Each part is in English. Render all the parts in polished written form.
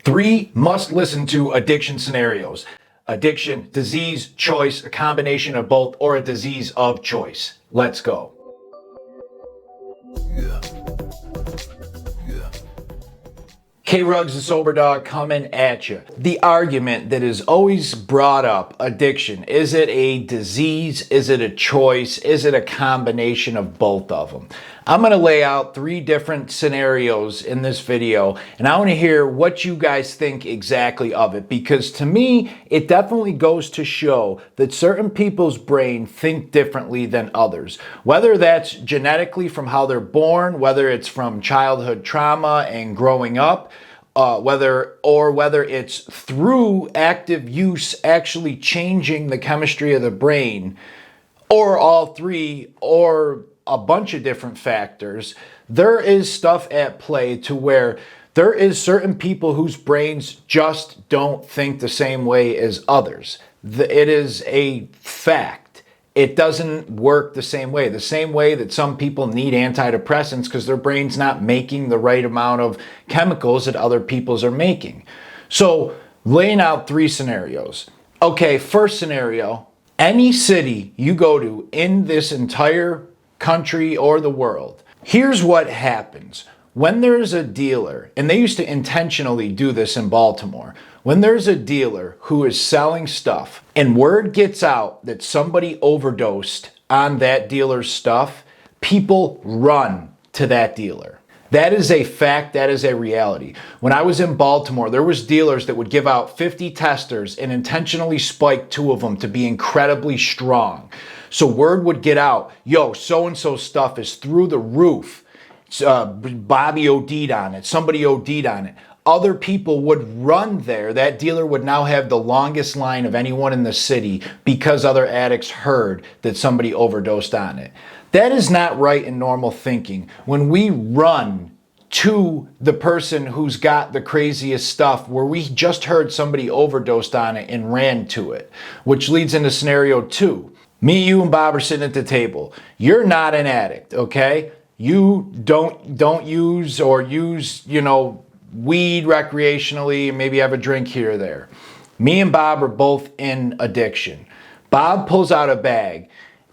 3 must listen to addiction scenarios. Addiction, disease, choice, a combination of both, or a disease of choice. Let's go. K-Rugs, the Soberdog, coming at you. The argument that is always brought up, addiction, is it a disease? Is it a choice? Is it a combination of both of them? I'm going to lay out 3 different scenarios in this video, and I want to hear what you guys think exactly of it, because to me, it definitely goes to show that certain people's brain think differently than others. Whether that's genetically from how they're born, whether it's from childhood trauma and growing up, whether it's through active use actually changing the chemistry of the brain, or all 3, or a bunch of different factors, there is stuff at play to where there is certain people whose brains just don't think the same way as others. It is a fact. It doesn't work the same way that some people need antidepressants because their brain's not making the right amount of chemicals that other people's are making. So, laying out 3 scenarios. Okay, first scenario, any city you go to in this entire country or the world, here's what happens. When there's a dealer, and they used to intentionally do this in Baltimore, when there's a dealer who is selling stuff and word gets out that somebody overdosed on that dealer's stuff, people run to that dealer. That is a fact, that is a reality. When I was in Baltimore, there was dealers that would give out 50 testers and intentionally spike 2 of them to be incredibly strong. So word would get out, yo, so-and-so stuff is through the roof. Bobby OD'd on it, somebody OD'd on it. Other people would run there. That dealer would now have the longest line of anyone in the city because other addicts heard that somebody overdosed on it. That is not right in normal thinking. When we run to the person who's got the craziest stuff where we just heard somebody overdosed on it and ran to it, which leads into scenario 2. Me, you, and Bob are sitting at the table. You're not an addict, okay? You don't use or use, weed recreationally and maybe have a drink here or there. Me and Bob are both in addiction. Bob pulls out a bag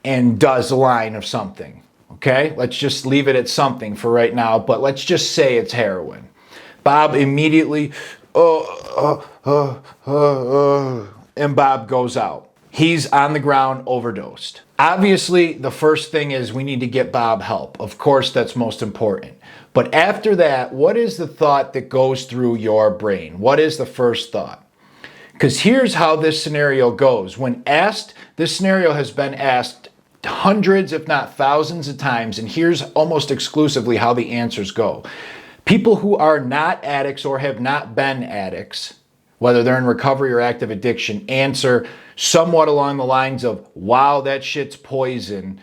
and does a line of something, okay? Let's just leave it at something for right now, but let's just say it's heroin. Bob immediately, and Bob goes out. He's on the ground, overdosed. Obviously, the first thing is we need to get Bob help. Of course, that's most important. But after that, what is the thought that goes through your brain? What is the first thought? Because here's how this scenario goes. When asked, this scenario has been asked hundreds, if not thousands of times, and here's almost exclusively how the answers go. People who are not addicts or have not been addicts, whether they're in recovery or active addiction, answer somewhat along the lines of, wow, that shit's poison.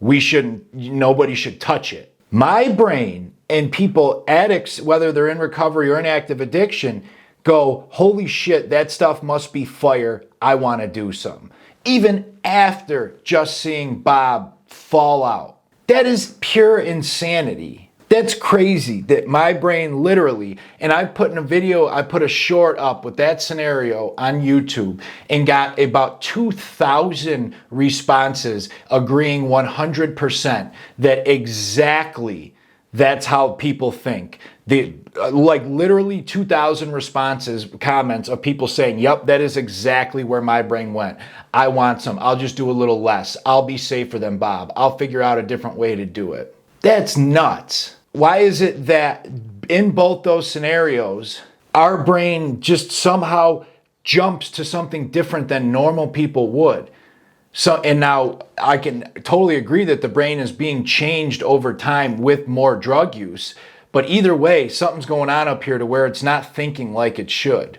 Nobody should touch it. My brain and people, addicts, whether they're in recovery or in active addiction, go, holy shit, that stuff must be fire. I want to do something. Even after just seeing Bob fall out. That is pure insanity. That's crazy that my brain literally, and I put a short up with that scenario on YouTube and got about 2,000 responses agreeing 100% that exactly that's how people think. Literally 2,000 responses, comments of people saying, yep, that is exactly where my brain went. I want some. I'll just do a little less. I'll be safer than Bob. I'll figure out a different way to do it. That's nuts. Why is it that in both those scenarios, our brain just somehow jumps to something different than normal people would? And now I can totally agree that the brain is being changed over time with more drug use. But either way, something's going on up here to where it's not thinking like it should.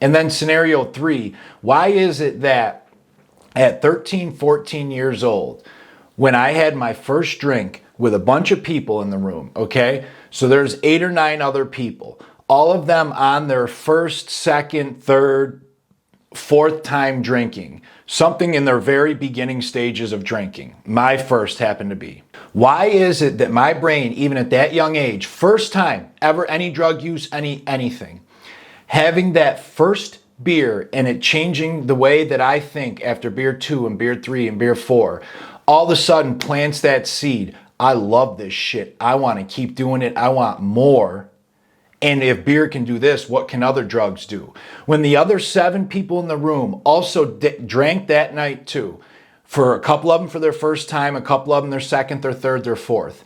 And then scenario 3, why is it that at 13, 14 years old, when I had my first drink with a bunch of people in the room, okay? So there's 8 or 9 other people, all of them on their first, second, third, fourth time drinking, something in their very beginning stages of drinking. My first happened to be. Why is it that my brain, even at that young age, first time ever any drug use, anything, Having that first beer and it changing the way that I think after beer 2 and beer 3 and beer 4, all of a sudden plants that seed. I love this shit. I want to keep doing it. I want more. And if beer can do this, what can other drugs do? When the other 7 people in the room also drank that night too, for a couple of them for their first time, a couple of them their second, their third, their fourth.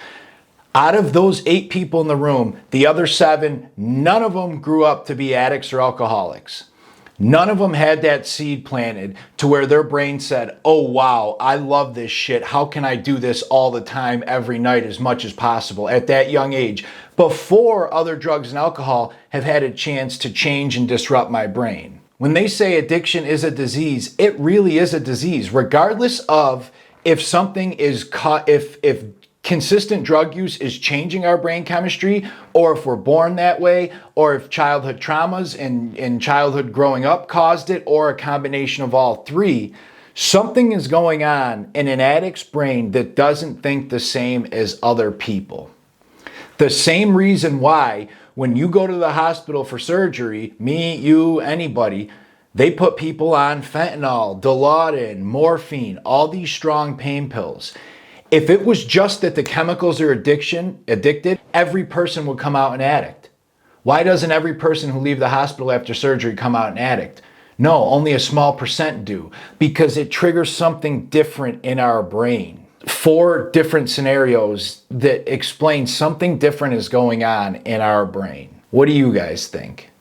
Out of those 8 people in the room, the other 7, none of them grew up to be addicts or alcoholics. None of them had that seed planted to where their brain said, oh wow, I love this shit. How can I do this all the time, every night, as much as possible at that young age, before other drugs and alcohol have had a chance to change and disrupt my brain. When they say addiction is a disease, it really is a disease, regardless of if something is if consistent drug use is changing our brain chemistry, or if we're born that way, or if childhood traumas and childhood growing up caused it, or a combination of all 3, something is going on in an addict's brain that doesn't think the same as other people. The same reason why when you go to the hospital for surgery, me, you, anybody, they put people on fentanyl, Dilaudid, morphine, all these strong pain pills. If it was just that the chemicals are addicted, every person would come out an addict. Why doesn't every person who leaves the hospital after surgery come out an addict? No, only a small percent do, because it triggers something different in our brain. 4 different scenarios that explain something different is going on in our brain. What do you guys think?